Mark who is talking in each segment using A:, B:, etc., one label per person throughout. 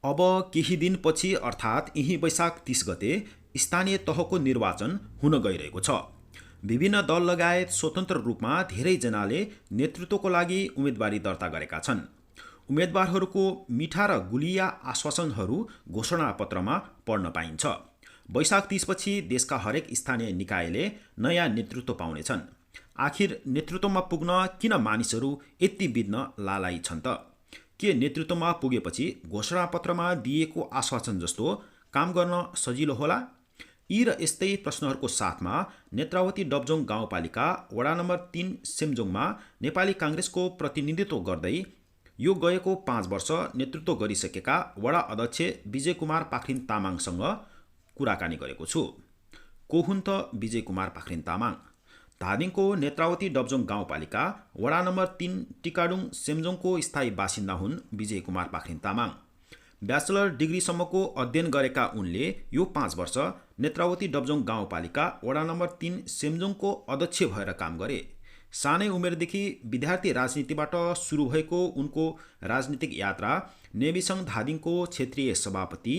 A: अब केही दिनपछि अर्थात् यही वैशाख 30 गते स्थानीय तहको निर्वाचन हुन गइरहेको छ। विभिन्न दल लगायत स्वतन्त्र रूपमा धेरैजनाले नेतृत्वको लागि उम्मेदवारी दर्ता गरेका छन्। उम्मेदवारहरूको मिठा र गुलिया आश्वासनहरू घोषणापत्रमा पढ्न पाइन्छ। वैशाख 30 पछि देशका हरेक स्थानीय निकायले नयाँ नेतृत्व पाउनेछन्। आखिर नेतृत्वमा पुग्न किन मानिसहरू यति बित्न लालायी छन् त? के नेतृत्वमा पुगेपछि घोषणापत्रमा दिएको आश्वासन जस्तो काम गर्न सजिलो होला? यी र यस्तै प्रश्नहरूको साथमा नेत्रावती डबजोङ गाउँपालिका वडा नम्बर 3 सेमजोङमा नेपाली काङ्ग्रेसको प्रतिनिधित्व गर्दै यो गएको 5 वर्ष नेतृत्व गरिसकेका वडा अध्यक्ष विजय कुमार पाखरिन तामाङसँग कुराकानी गरेको छु। को हुन् त विजय कुमार पाखरिन तामाङ? धादिङको नेत्रावती डबजोङ गाउँपालिका वडा नम्बर 3 टिकाडुङ सेमजोङको स्थायी बासिन्दा हुन् विजय कुमार पाखरिन तामाङ। ब्याचलर डिग्रीसम्मको अध्ययन गरेका उनले यो 5 वर्ष नेत्रावती डबजोङ गाउँपालिका वडा नम्बर 3 सेमजोङको अध्यक्ष भएर काम गरे। सानै उमेरदेखि विद्यार्थी राजनीतिबाट सुरु भएको उनको राजनीतिक यात्रा नेविसङ धादिङको क्षेत्रीय सभापति,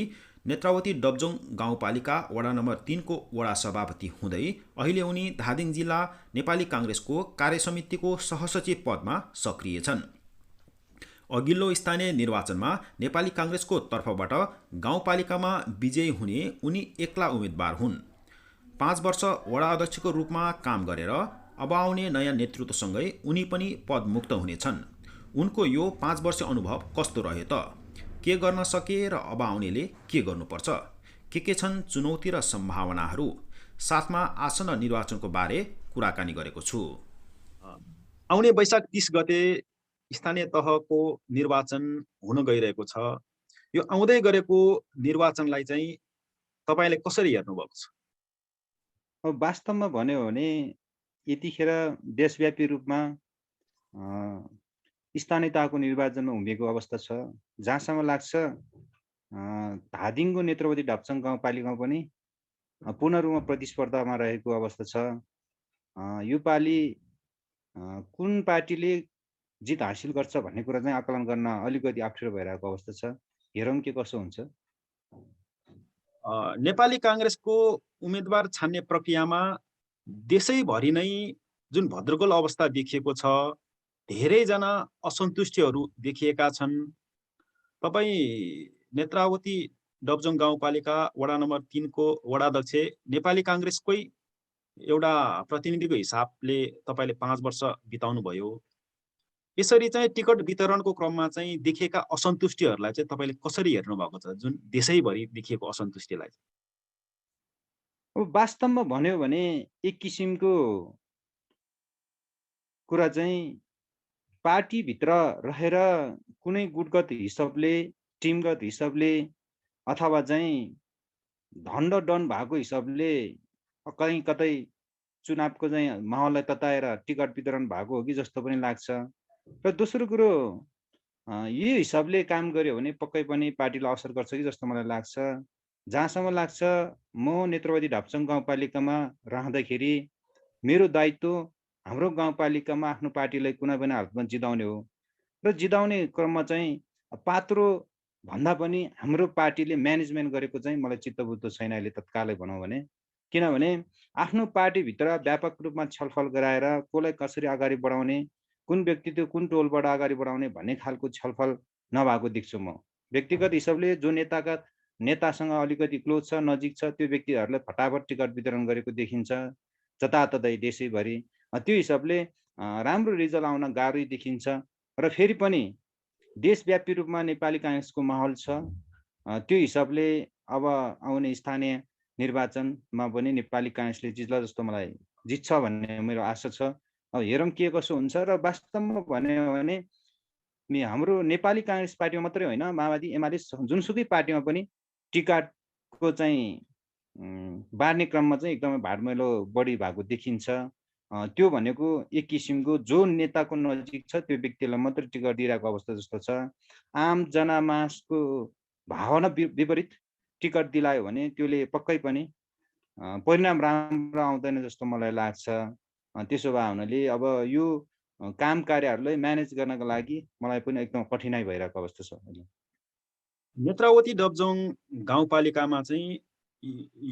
A: नेत्रावती डबजोङ गाउँपालिका वडा नम्बर 3 को वडा सभापति हुँदै अहिले उनी धादिङ जिल्ला नेपाली काङ्ग्रेसको कार्यसमितिको सहसचिव पदमा सक्रिय छन्। अघिल्लो स्थानीय निर्वाचनमा नेपाली काङ्ग्रेसको तर्फबाट गाउँपालिकामा विजयी हुने उनी एक्ला उम्मेदवार हुन्। 5 वर्ष वडा अध्यक्षको रूपमा काम गरेर अब आउने नयाँ नेतृत्वसँगै उनी पनि पदमुक्त हुनेछन्। उनको यो 5 वर्ष अनुभव कस्तो रह्यो त? के गर्न सके र अब आउनेले के गर्नुपर्छ? के छन् चुनौती र सम्भावनाहरू? साथमा आसन्न निर्वाचनको बारे कुराकानी गरेको छु।
B: आउने वैशाख 30 गते स्थानीय तहको निर्वाचन हुन गइरहेको छ। यो आउँदै गरेको निर्वाचनलाई चाहिँ तपाईले कसरी हेर्नुभएको छ?
C: अब वास्तवमा भन्यो भने यतिखेर देशव्यापी रूपमा स्थानीय तहको निर्वाचनमा उभिएको अवस्था छ। जहाँसम्म लाग्छ धादिङको नेत्रवती डबजोङ गाउँपालिकामा पनि पूर्ण रूपमा प्रतिस्पर्धामा रहेको अवस्था छ। यो पालि कुन पार्टीले जित हासिल गर्छ भन्ने कुरा चाहिँ आकलन गर्न अलिकति अप्ठ्यारो भइरहेको अवस्था छ। हेरौँ के कसो हुन्छ।
B: नेपाली काङ्ग्रेसको उम्मेदवार छान्ने प्रक्रियामा देशैभरि नै जुन भद्रगोल अवस्था देखिएको छ, धेरैजना असन्तुष्टिहरू देखिएका छन्। तपाईँ नेत्रावती डबजोङ गाउँपालिका वडा नम्बर 3 को वडा अध्यक्ष नेपाली काङ्ग्रेसकै एउटा प्रतिनिधिको हिसाबले तपाईले 5 वर्ष बिताउनु भयो। यसरी चाहिँ टिकट वितरणको क्रममा चाहिँ देखिएका असन्तुष्टिहरूलाई चाहिँ तपाईले कसरी हेर्नु भएको छ, जुन देशैभरि देखिएको असन्तुष्टिलाई?
C: अब वास्तवमा भन्यो भने एक किसिमको कुरा चाहिँ पार्टीभित्र रहेर कुनै गुटगत हिसाबले, टिमगत हिसाबले अथवा चाहिँ धन्ड डन भएको हिसाबले कहीँ कतै चुनावको चाहिँ माहौललाई तताएर टिकट वितरण भएको हो कि जस्तो पनि लाग्छ। र दोस्रो कुरो यो हिसाबले काम गर्यो भने पक्कै पनि पार्टीलाई असर गर्छ कि जस्तो मलाई लाग्छ। जहाँसम्म लाग्छ म नेत्रवती डबजोङ गाउँपालिकामा रहँदाखेरि मेरो दायित्व हाम्रो गाउँपालिकामा आफ्नो पार्टीलाई कुनै पनि हालतमा जिताउने हो। र जिताउने क्रममा चाहिँ पात्रो भन्दा पनि हाम्रो पार्टीले म्यानेजमेन्ट गरेको चाहिँ मलाई चित्तबुझ्दो छैन अहिले तत्कालै भनौँ भने। किनभने आफ्नो पार्टीभित्र व्यापक रूपमा छलफल गराएर कसलाई कसरी अगाडि बढाउने, कुन व्यक्तित्व कुन टोलबाट अगाडि बढाउने भन्ने खालको छलफल नभएको देख्छु म। व्यक्तिगत हिसाबले जो नेतासँग अलिकति क्लोज छ, नजिक छ, त्यो व्यक्तिहरूलाई फटाफट टिकट वितरण गरेको देखिन्छ जताततै देशैभरि। त्यो हिसाबले राम्रो रिजल्ट आउन गाह्रै देखिन्छ। र फेरि पनि देशव्यापी रूपमा नेपाली काङ्ग्रेसको माहौल छ। त्यो हिसाबले अब आउने स्थानीय निर्वाचनमा पनि नेपाली काङ्ग्रेसले जित्ला जस्तो मलाई जित्छ भन्ने मेरो आशा छ। अब हेरौँ के कसो हुन्छ। र वास्तवमा भन्यो भने हाम्रो नेपाली काङ्ग्रेस पार्टीमा मात्रै होइन, माओवादी एमाले जुनसुकै पार्टीमा पनि टिकटको चाहिँ बाँड्ने क्रममा चाहिँ एकदमै भाडमैलो बढी भएको देखिन्छ। त्यो भनेको एक किसिमको जो नेताको नजिक छ त्यो व्यक्तिलाई मात्रै टिकट दिइरहेको अवस्था जस्तो छ। आम जनमानसको भावना विपरीत टिकट दिलायो भने त्यसले पक्कै पनि परिणाम राम्रो आउँदैन जस्तो मलाई लाग्छ। त्यसो भए हुनाले अब यो काम कार्यहरूलाई म्यानेज गर्नको लागि मलाई पनि एकदम कठिनाइ भइरहेको अवस्था छ।
B: नेत्रावती डबजोङ गाउँपालिकामा चाहिँ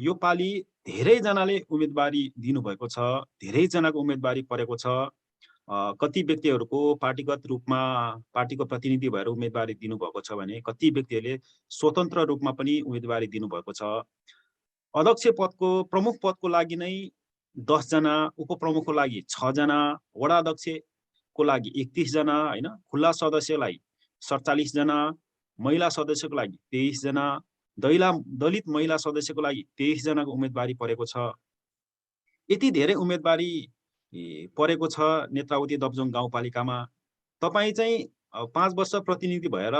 B: यो पालि धेरैजनाले उम्मेदवारी दिनुभएको छ, धेरैजनाको उम्मेदवारी परेको छ। कति व्यक्तिहरूको पार्टीगत रूपमा पार्टीको प्रतिनिधि भएर उम्मेदवारी दिनुभएको छ भने कति व्यक्तिहरूले स्वतन्त्र रूपमा पनि उम्मेदवारी दिनुभएको छ। अध्यक्ष पदको प्रमुख पदको लागि नै 10 जना, उपप्रमुखको लागि 6 जना, वडा अध्यक्षको लागि 31 जना हैन, खुल्ला सदस्यलाई 47 जना, महिला सदस्यको लागि 23 जना, दलित महिला सदस्यको लागि 23 जनाको उम्मेदवारी परेको छ। यति धेरै उम्मेदवारी परेको छ नेत्रावती दपजोङ गाउँपालिकामा। तपाईँ चाहिँ 5 वर्ष प्रतिनिधि भएर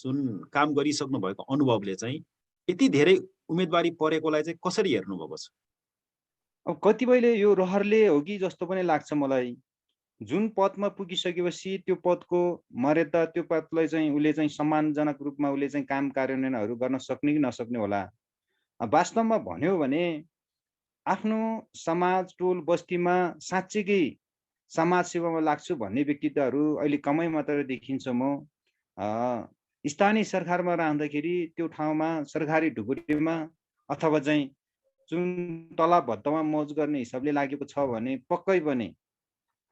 B: जुन काम गरिसक्नु भएको अनुभवले चाहिँ यति धेरै उम्मेदवारी परेकोलाई चाहिँ कसरी हेर्नुभएको छ?
C: अब कतिपयले यो रहरले हो कि जस्तो पनि लाग्छ मलाई। जुन पदमा पुगिसकेपछि त्यो पदको मर्यादा, त्यो पदलाई चाहिँ उसले चाहिँ सम्मानजनक रूपमा उसले चाहिँ काम कार्यान्वयनहरू गर्न सक्ने कि नसक्ने होला। वास्तवमा भन्यो भने आफ्नो समाज, टोल बस्तीमा साँच्चीकै समाज सेवामा लाग्छु भन्ने व्यक्तित्वहरू अहिले कमै मात्र देखिन्छ। म स्थानीय सरकारमा रहँदाखेरि त्यो ठाउँमा सरकारी ढुकुटीमा अथवा चाहिँ जुन तलब भत्तामा मौज गर्ने हिसाबले लागेको छ भने पक्कै पनि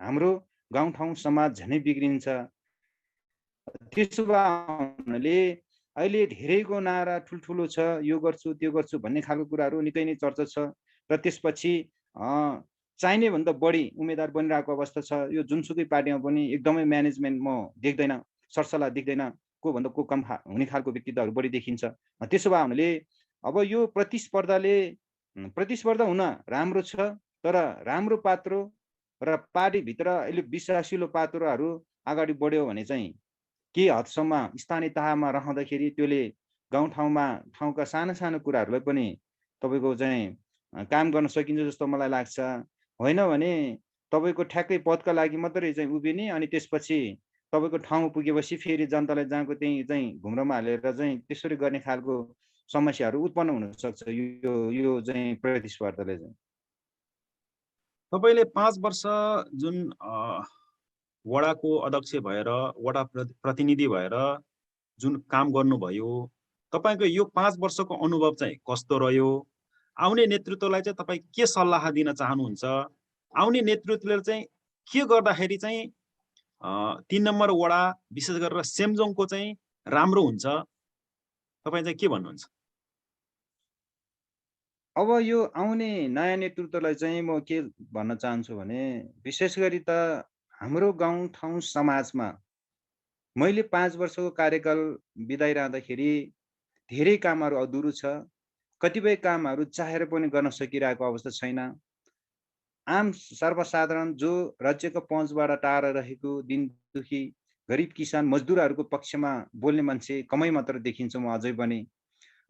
C: हाम्रो गाउँठाउँ समाज झनै बिग्रिन्छ। त्यसो हुनाले अहिले धेरैको नारा ठुल्ठुलो छ, यो गर्छु त्यो गर्छु भन्ने खालको कुराहरू निकै नै चर्चा छ र त्यसपछि चाहिने भन्दा बढी उम्मेदवार बनिरहेको अवस्था छ। यो जुनसुकै पार्टीमा पनि एकदमै म्यानेजमेन्ट म देख्दैन, सरसल्लाह देख्दैन, को भन्दा को कम हुने खालको व्यक्तित्वहरू बढी देखिन्छ। त्यसो भए हुनाले अब यो प्रतिस्पर्धा हुन राम्रो छ, तर राम्रो पात्रो र पार्टीभित्र अहिले विश्वासिलो पात्रोहरू अगाडि बढ्यो भने चाहिँ केही हदसम्म स्थानीय तहमा रहँदाखेरि त्यसले ठाउँका साना साना कुराहरूलाई पनि तपाईँको चाहिँ काम गर्न सकिन्छ जस्तो मलाई लाग्छ। होइन भने तपाईँको ठ्याक्कै पदका लागि मात्रै चाहिँ उभिने, अनि त्यसपछि तपाईँको ठाउँ पुगेपछि फेरि जनतालाई जहाँको त्यहीँ चाहिँ घुम्रोमा हालेर चाहिँ त्यसरी गर्ने खालको समस्याहरू उत्पन्न हुन सक्छ यो चाहिँ प्रतिस्पर्धाले चाहिँ।
B: तपाईँले 5 वर्ष जुन वडाको अध्यक्ष भएर, वडा प्रतिनिधि भएर जुन काम गर्नुभयो, तपाईँको यो 5 वर्षको अनुभव चाहिँ कस्तो रह्यो? आउने नेतृत्वलाई चाहिँ तपाईँ के सल्लाह दिन चाहनुहुन्छ? आउने नेतृत्वले चाहिँ के गर्दाखेरि चाहिँ 3 नम्बर वडा विशेष गरेर सेमजोङको चाहिँ राम्रो हुन्छ? तपाईँ चाहिँ के भन्नुहुन्छ?
C: अब यो आउने नयाँ नेतृत्वलाई चाहिँ म के भन्न चाहन्छु भने विशेष गरी त हाम्रो गाउँठाउँ समाजमा मैले 5 वर्षको कार्यकाल बिताइरहँदाखेरि धेरै कामहरू अधुरो छ। कतिपय कामहरू चाहेर पनि गर्न सकिरहेको अवस्था छैन। आम सर्वसाधारण जो राज्यको पहुँचबाट टाढा रहेको दिन दुखी गरिब किसान मजदुरहरूको पक्षमा बोल्ने मान्छे कमै मात्र देखिन्छ म अझै पनि।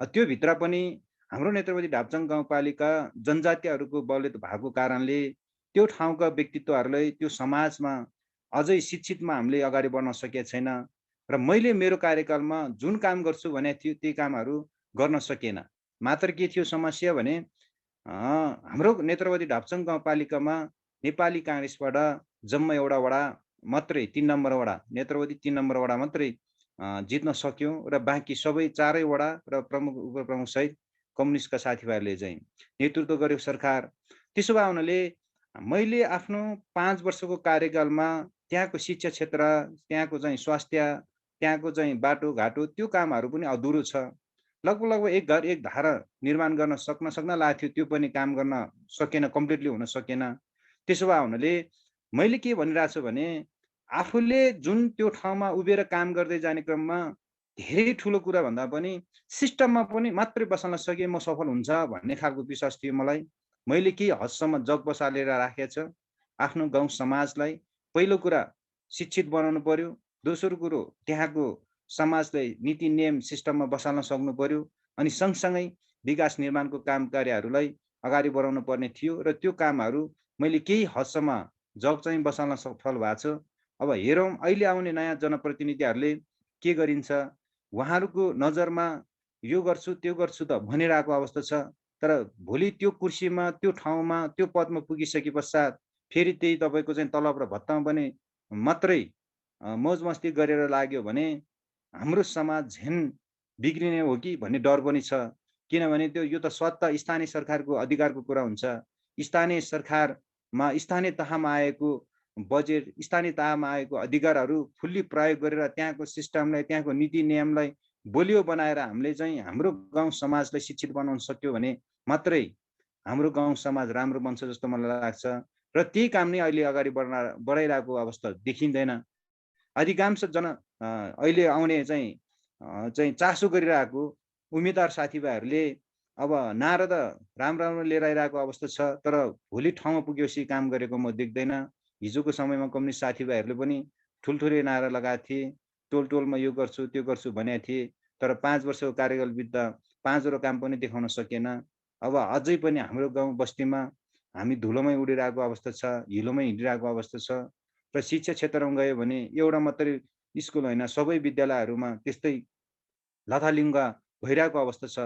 C: त्यो भित्र पनि हाम्रो नेत्रवती ढापचङ गाउँपालिका जनजातिहरूको बलित भएको कारणले त्यो ठाउँका व्यक्तित्वहरूलाई त्यो समाजमा अझै शिक्षितमा हामीले अगाडि बढ्न सकेका छैन र मैले मेरो कार्यकालमा जुन काम गर्छु भने थियो त्यही कामहरू गर्न सकेन। मात्र के थियो समस्या भने हाम्रो नेत्रवती ढापचङ गाउँपालिकामा नेपाली काङ्ग्रेसबाट जम्मा एउटा वडा मात्रै 3 नम्बर वडा नेत्रवती 3 नम्बर वडा मात्रै जित्न सक्यौँ र बाँकी सबै 4 वडा र प्रमुख उपप्रमुख सहित कम्युनिस्टका साथीभाइहरूले चाहिँ नेतृत्व गर्यो सरकार। त्यसो भए हुनाले मैले आफ्नो 5 वर्षको कार्यकालमा त्यहाँको शिक्षा क्षेत्र, त्यहाँको चाहिँ स्वास्थ्य, त्यहाँको चाहिँ बाटोघाटो त्यो कामहरू पनि अधुरो छ। लगभग एक घर एक धारा निर्माण गर्न सक्न लाग्थ्यो, त्यो पनि काम गर्न सकेन, कम्प्लिटली हुन सकेन। त्यसो भए हुनाले मैले के भनिरहेको छु भने आफूले जुन त्यो ठाउँमा उभिएर काम गर्दै जाने क्रममा धेरै ठुलो कुरा भन्दा पनि सिस्टममा पनि मात्रै बसाल्न सके म सफल हुन्छ भन्ने खालको विश्वास थियो मलाई। मैले केही हदसम्म जग बसालेर राखेको छ। आफ्नो गाउँ समाजलाई पहिलो कुरा शिक्षित बनाउनु पर्यो, दोस्रो कुरो त्यहाँको समाजलाई नीति नियम सिस्टममा बसाल्न सक्नु पर्यो, अनि सँगसँगै विकास निर्माणको काम कार्यहरूलाई अगाडि बढाउनु पर्ने थियो र त्यो कामहरू मैले केही हदसम्म जग चाहिँ बसाल्न सफल भएको छु। अब हेरौँ अहिले आउने नयाँ जनप्रतिनिधिहरूले के गरिन्छ। उहाँहरूको नजरमा यो गर्छु त्यो गर्छु त भनिरहेको अवस्था छ, तर भोलि त्यो कुर्सीमा, त्यो ठाउँमा, त्यो पदमा पुगिसके पश्चात फेरि त्यही तपाईँको चाहिँ तलब र भत्तामा पनि मात्रै मौज मस्ती गरेर लाग्यो भने हाम्रो समाज झन् बिग्रिने हो कि भन्ने डर पनि छ। किनभने यो त स्वतः स्थानीय सरकारको अधिकारको कुरा हुन्छ। स्थानीय सरकारमा स्थानीय तहमा आएको बजेट, स्थानीय तहमा आएको अधिकारहरू फुल्ली प्रयोग गरेर त्यहाँको सिस्टमलाई, त्यहाँको नीति नियमलाई बलियो बनाएर हामीले चाहिँ हाम्रो गाउँ समाजलाई शिक्षित बनाउन सक्यो भने मात्रै हाम्रो गाउँ समाज राम्रो बन्छ जस्तो मलाई लाग्छ। र त्यही काम नै अहिले अगाडि बढाइरहेको अवस्था देखिँदैन। अधिकांश अहिले आउने चाहिँ चासो गरिरहेको उम्मेदवार साथीभाइहरूले अब नारा त राम्रो राम्रो लिएर आइरहेको अवस्था छ, तर भोलि ठाउँमा पुगेपछि काम गरेको म देख्दैन। हिजोको समयमा कम्युनिस्ट साथीभाइहरूले पनि ठुल्ठुलै नारा लगाएको थिए, टोल टोलमा यो गर्छु त्यो गर्छु भनेका थिए, तर 5 वर्षको कार्यकाल बित्दा 5 काम पनि देखाउन सकेन। अब अझै पनि हाम्रो गाउँ बस्तीमा हामी धुलोमै उडिरहेको अवस्था छ, हिलोमै हिँडिरहेको अवस्था छ। र शिक्षा क्षेत्रमा गयो भने एउटा मात्रै स्कुल होइन, सबै विद्यालयहरूमा त्यस्तै लथालिङ्ग भइरहेको अवस्था छ।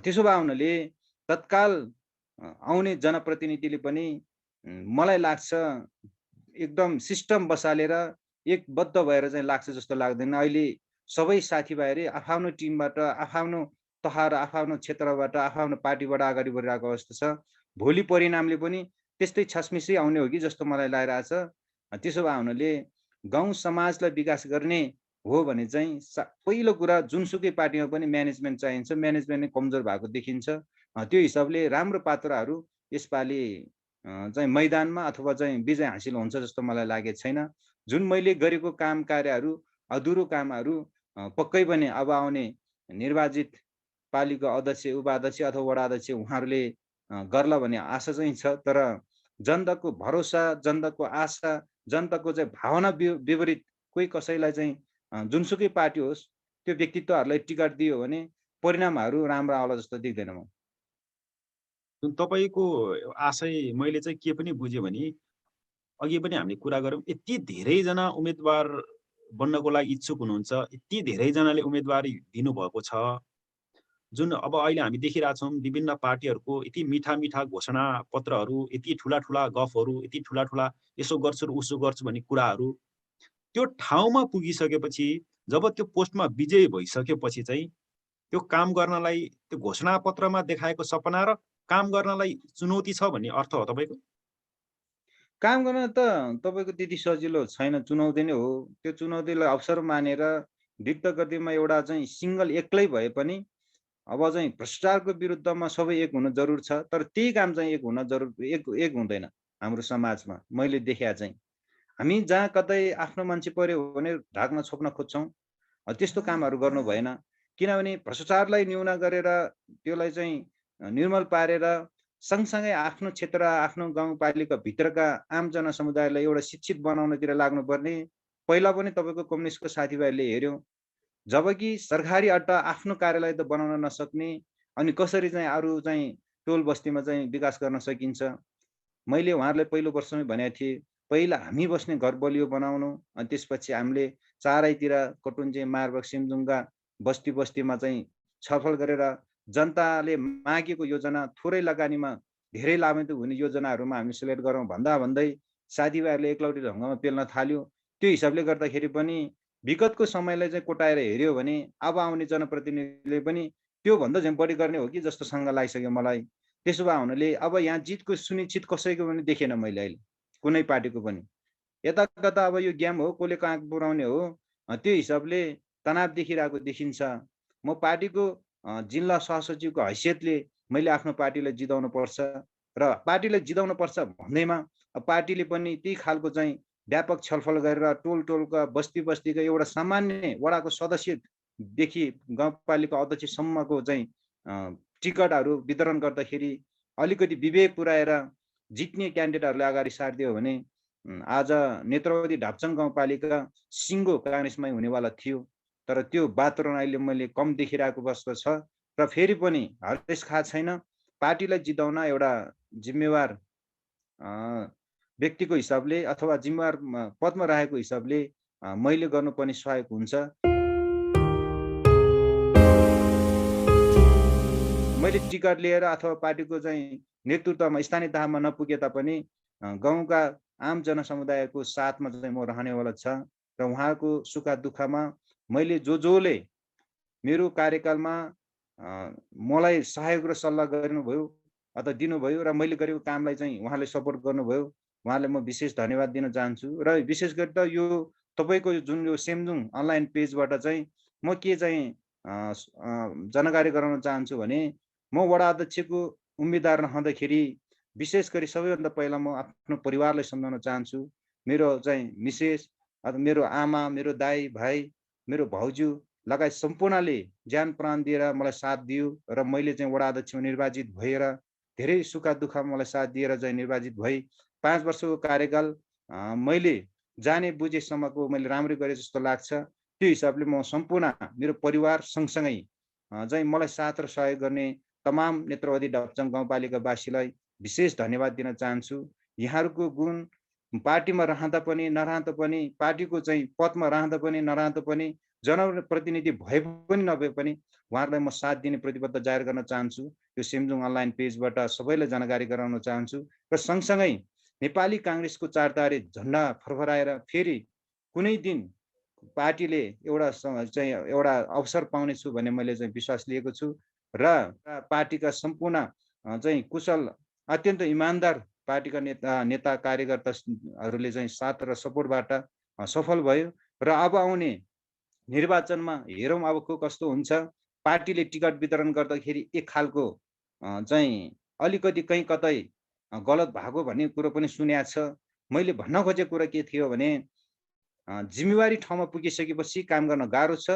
C: त्यसो भए हुनाले तत्काल आउने जनप्रतिनिधिले पनि मलाई लाग्छ एकदम सिस्टम बसालेर एकबद्ध भएर चाहिँ लाग्छ जस्तो लाग्दैन। अहिले सबै साथीभाइहरू आफ्नो टिमबाट, आफ्नो तह र आफ्नो क्षेत्रबाट, आफ्नो पार्टीबाट अगाडि बढिरहेको अवस्था छ। भोलि परिणामले पनि त्यस्तै छसमिसै आउने हो कि जस्तो मलाई लागिरहेछ। त्यसो भए हुनाले गाउँ समाजलाई विकास गर्ने हो भने चाहिँ पहिलो कुरा जुनसुकै पार्टीमा पनि म्यानेजमेन्ट चाहिन्छ। म्यानेजमेन्ट नै कमजोर भएको देखिन्छ। त्यो हिसाबले राम्रो पात्रहरू यसपालि चाहिँ मैदानमा अथवा चाहिँ विजय हासिल हुन्छ जस्तो मलाई लागेको छैन। जुन मैले गरेको काम कार्यहरू, अधुरो कामहरू पक्कै पनि अब आउने निर्वाचित पालिका अध्यक्ष, उपाध्यक्ष अथवा वडा अध्यक्ष उहाँहरूले गर्ला भन्ने आशा चाहिँ छ। तर जनताको भरोसा, जनताको आशा, जनताको चाहिँ भावना विपरीत कोही कसैलाई चाहिँ जुनसुकै पार्टी होस् त्यो व्यक्तित्वहरूलाई टिकट दियो भने परिणामहरू राम्रो आउला जस्तो देख्दैन म।
B: जुन तपाईँको आशय मैले चाहिँ के पनि बुझेँ भने अघि पनि हामीले कुरा गऱ्यौँ, यति धेरैजना उम्मेदवार बन्नको लागि इच्छुक हुनुहुन्छ, यति धेरैजनाले उम्मेदवारी दिनुभएको छ। जुन अब अहिले हामी देखिरहेछौँ विभिन्न पार्टीहरूको यति मिठा मिठा घोषणा पत्रहरू, यति ठुला ठुला गफहरू, यति ठुला ठुला यसो गर्छु र उसो गर्छु भन्ने कुराहरू, त्यो ठाउँमा पुगिसकेपछि जब त्यो पोस्टमा विजयी भइसकेपछि चाहिँ त्यो काम गर्नलाई त्यो घोषणा पत्रमा देखाएको सपना र काम गर्नलाई चुनौती छ भन्ने अर्थ हो तपाईँको?
C: काम गर्न त तपाईँको त्यति सजिलो छैन, चुनौती नै हो। त्यो चुनौतीलाई अवसर मानेर दिट्ट गतिमा एउटा चाहिँ सिङ्गल एक्लै भए पनि अब चाहिँ भ्रष्टाचारको विरुद्धमा सबै एक हुनु जरुर छ। तर त्यही काम चाहिँ एक हुँदैन हाम्रो समाजमा मैले देखेको चाहिँ। हामी जहाँ कतै आफ्नो मान्छे पर्यो भने ढाक्न छोप्न खोज्छौँ। त्यस्तो कामहरू गर्नु भएन। किनभने भ्रष्टाचारलाई न्यून गरेर त्यसलाई चाहिँ निर्मूल पारेर सँगसँगै आफ्नो क्षेत्र, आफ्नो गाउँपालिका भित्रका आम जनसमुदायलाई एउटा शिक्षित बनाउनतिर लाग्नुपर्ने। पहिला पनि तपाईँको कम्युनिस्टको साथीभाइहरूले हेऱ्यौँ। जबकि सरकारी अड्डा आफ्नो कार्यालय त बनाउन नसक्ने, अनि कसरी चाहिँ अरू चाहिँ टोल बस्तीमा चाहिँ विकास गर्न सकिन्छ। मैले उहाँहरूलाई पहिलो वर्षमै भनेको थिएँ, पहिला हामी बस्ने घर बलियो बनाउनु, अनि त्यसपछि हामीले चारैतिर कटुन्जे, मार्बक, सिमजुङ्गा बस्ती बस्तीमा चाहिँ छलफल गरेर जनताले मागेको योजना थोरै लगानीमा धेरै लाभान्वित हुने योजनाहरूमा हामी सिलेक्ट गरौँ भन्दै साथीभाइहरूले एकलौटी ढङ्गमा पेल्न थाल्यो। त्यो हिसाबले गर्दाखेरि पनि विगतको समयलाई चाहिँ कोटाएर हेऱ्यो भने अब आउने जनप्रतिनिधिले पनि त्योभन्दा झन् बढी गर्ने हो कि जस्तो शङ्का लागिसक्यो मलाई। त्यसो भए हुनाले अब यहाँ जितको सुनिश्चित कसैको पनि देखेन मैले अहिले, कुनै पार्टीको पनि। यता कता अब यो गेम हो, कसले कहाँ पुऱ्याउने हो, त्यो हिसाबले तनाव देखिरहेको देखिन्छ। म पार्टीको जिल्ला सहसचिवको हैसियतले मैले आफ्नो पार्टीलाई जिताउनु पर्छ र पार्टीलाई जिताउनु पर्छ भन्दैमा पार्टीले पनि त्यही खालको चाहिँ व्यापक छलफल गरेर टोल टोलका बस्ती बस्तीका एउटा सामान्य वडाको सदस्यदेखि गाउँपालिका अध्यक्षसम्मको चाहिँ टिकटहरू वितरण गर्दाखेरि अलिकति विवेक पुऱ्याएर जित्ने क्यान्डिडेटहरूलाई अगाडि सारिदियो भने आज नेत्रावती ढापचङ गाउँपालिका सिङ्गो काङ्ग्रेसमै हुनेवाला थियो। तर त्यो वातावरण अहिले मैले कम देखिरहेको अवस्था छ। र फेरि पनि हरेस खा छैन। पार्टीलाई जिताउन एउटा जिम्मेवार व्यक्तिको हिसाबले अथवा जिम्मेवार पदमा रहेको हिसाबले मैले गर्नुपर्ने सहयोग हुन्छ। मैले टिकट लिएर अथवा पार्टीको चाहिँ नेतृत्वमा स्थानीय तहमा नपुगे तापनि गाउँका आम जनसमुदायको साथमा चाहिँ म रहनेवाला छ र उहाँको सुख दुःखमा मैले जसले मेरो कार्यकालमा मलाई सहयोग र सल्लाह गर्नुभयो अथवा दिनुभयो र मैले गरेको कामलाई चाहिँ उहाँले सपोर्ट गर्नुभयो, उहाँलाई म विशेष धन्यवाद दिन चाहन्छु। र विशेष गरी त यो तपाईँको जुन यो सेमजुङ अनलाइन पेजबाट चाहिँ म के चाहिँ जानकारी गराउन चाहन्छु भने, म वडा अध्यक्षको उम्मेदवार रहँदाखेरि विशेष गरी सबैभन्दा पहिला म आफ्नो परिवारलाई सम्झाउन चाहन्छु। मेरो चाहिँ मिसेस अथवा मेरो आमा, मेरो दाइ भाइ, मेरो भाउजू लगायत सम्पूर्णले ज्यान प्राण दिएर मलाई साथ दियो र मैले चाहिँ वडा अध्यक्षमा निर्वाचित भएर धेरै सुख दुःखमा मलाई साथ दिएर चाहिँ निर्वाचित भई 5 वर्षको कार्यकाल मैले जाने बुझेसम्मको मैले राम्रै गरे जस्तो लाग्छ। त्यो हिसाबले म सम्पूर्ण मेरो परिवार सँगसँगै चाहिँ मलाई साथ र सहयोग गर्ने तमाम नेत्रवती डपचङ गाउँपालिकावासीलाई विशेष धन्यवाद दिन चाहन्छु। यहाँहरूको गुण पार्टीमा रहँदा पनि नरहँदा पनि, पार्टीको चाहिँ पदमा रहँदा पनि नरहँदा पनि, जनप्रतिनिधि भए पनि नभए पनि उहाँहरूलाई म साथ दिने प्रतिबद्ध जाहेर गर्न चाहन्छु। यो सेमजुङ अनलाइन पेजबाट सबैलाई जानकारी गराउन चाहन्छु र सँगसँगै नेपाली काङ्ग्रेसको चारतारे झन्डा फरफराएर फेरि कुनै दिन पार्टीले एउटा अवसर पाउनेछु भन्ने मैले चाहिँ विश्वास लिएको छु र पार्टीका सम्पूर्ण चाहिँ कुशल अत्यन्त इमान्दार पार्टीका नेता कार्यकर्ताहरूले चाहिँ साथ र सपोर्टबाट सफल भयो र अब आउने निर्वाचनमा हेरौँ अब को कस्तो हुन्छ। पार्टीले टिकट वितरण गर्दाखेरि एक खालको चाहिँ अलिकति कहीँ कतै गलत भएको भन्ने कुरो पनि सुनेको छ। मैले भन्न खोजेको कुरा के थियो भने, जिम्मेवारी ठाउँमा पुगिसकेपछि काम गर्न गाह्रो छ।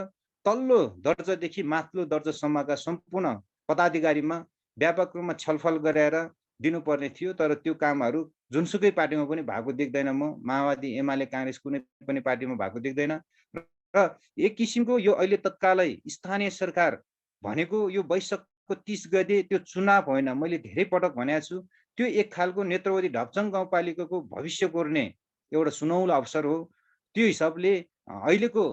C: तल्लो दर्जादेखि माथिल्लो दर्जासम्मका सम्पूर्ण पदाधिकारीमा व्यापक रूपमा छलफल गरेर दिनुपर्ने थियो, तर त्यो कामहरू जुनसुकै पार्टीमा पनि भएको देख्दैन। म माओवादी, एमाले, काङ्ग्रेस कुनै पनि पार्टीमा भएको देख्दैन र एक किसिमको यो अहिले तत्कालै स्थानीय सरकार भनेको यो वैशाखको 30 गते त्यो चुनाव होइन, मैले धेरै पटक भनेको छु। त्यो एक खालको नेत्रवती ढापचङ गाउँपालिकाको भविष्य कोर्ने एउटा सुनौलो अवसर हो। त्यो हिसाबले अहिलेको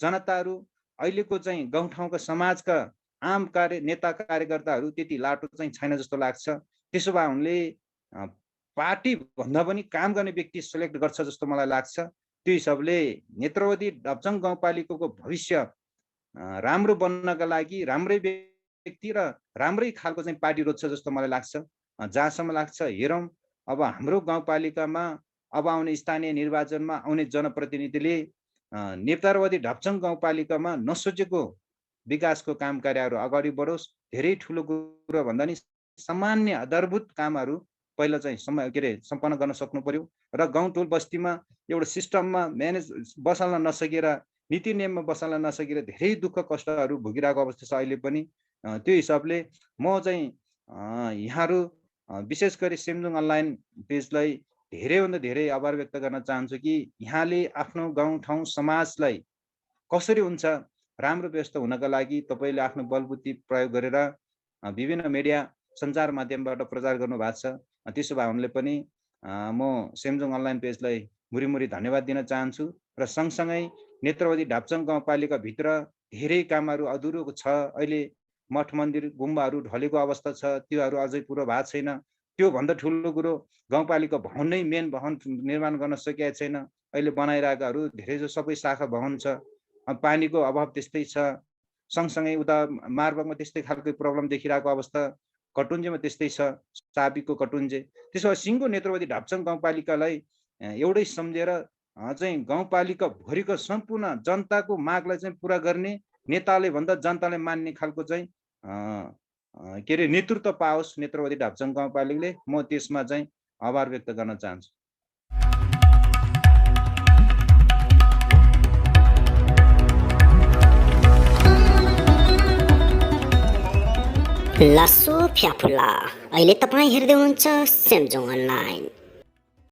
C: जनताहरू, अहिलेको चाहिँ गाउँठाउँका समाजका आम नेता कार्यकर्ताहरू त्यति लाटो चाहिँ छैन जस्तो लाग्छ। त्यसो भए उनले पार्टी भन्दा पनि काम गर्ने व्यक्ति सेलेक्ट गर्छ जस्तो मलाई लाग्छ। त्यो हिसाबले नेत्रवती ढापचङ गाउँपालिकाको भविष्य राम्रो बन्नका लागि राम्रै व्यक्ति र राम्रै खालको चाहिँ पार्टी रोज्छ जस्तो मलाई लाग्छ। जहाँसम्म लाग्छ हेरौँ अब हाम्रो गाउँपालिकामा अब आउने स्थानीय निर्वाचनमा आउने जनप्रतिनिधिले नेत्रवती ढापचङ गाउँपालिकामा नसोचेको विकासको काम कार्यहरू अगाडि बढोस्। धेरै ठुलो कुरो भन्दा नि सामान्य आधारभूत कामहरू पहिला चाहिँ सम्पन्न गर्न सक्नु पर्यो र गाउँ टोल बस्तीमा एउटा सिस्टममा म्यानेज बसाल्न नसकेर, नीति नियममा बसाल्न नसकेर धेरै दुःख कष्टहरू भोगिरहेको अवस्था छ अहिले पनि। त्यो हिसाबले म चाहिँ यहाँहरू विशेष गरी सेमजुङ अनलाइन पेजलाई धेरैभन्दा धेरै आभार व्यक्त गर्न चाहन्छु कि यहाँले आफ्नो गाउँठाउँ समाजलाई कसरी हुन्छ राम्रो व्यवस्था हुनका लागि तपाईँले आफ्नो बलबुद्धि प्रयोग गरेर विभिन्न मिडिया सञ्चार माध्यमबाट प्रचार गर्नु भएको छ। त्यसो भए उनले पनि म सेमजुङ अनलाइन पेजलाई मुरी धन्यवाद दिन चाहन्छु र सँगसँगै नेत्रवती ढापचङ गाउँपालिकाभित्र धेरै कामहरू अधुरो छ। अहिले मठ मन्दिर गुम्बाहरू ढलेको अवस्था छ, त्योहरू अझै पुरो भएको छैन। त्योभन्दा ठुलो कुरो गाउँपालिका भवन नै मेन भवन निर्माण गर्न सकेका छैन। अहिले बनाइरहेकाहरू धेरैजसो सबै शाखा भवन छ। पानीको अभाव त्यस्तै छ। सँगसँगै उता मार्बकमा त्यस्तै खालको प्रब्लम देखिरहेको अवस्था, कटुन्जेमा त्यस्तै छ, चाबीको कटुन्जे। त्यसो भए सिङ्गो नेत्रवती ढापचङ गाउँपालिकालाई एउटै सम्झेर चाहिँ गाउँपालिका भरिको सम्पूर्ण जनताको मागलाई चाहिँ पुरा गर्ने नेताले भन्दा जनताले मान्ने खालको चाहिँ नेतृत्व पाओस् नेत्रवती ढापचङ गाउँपालिकाले। म त्यसमा चाहिँ आभार व्यक्त गर्न चाहन्छु।
D: लासो फ्याफुल्ला अहिले तपाईँ हेर्दै हुनुहुन्छ सेमजुङ अनलाइन।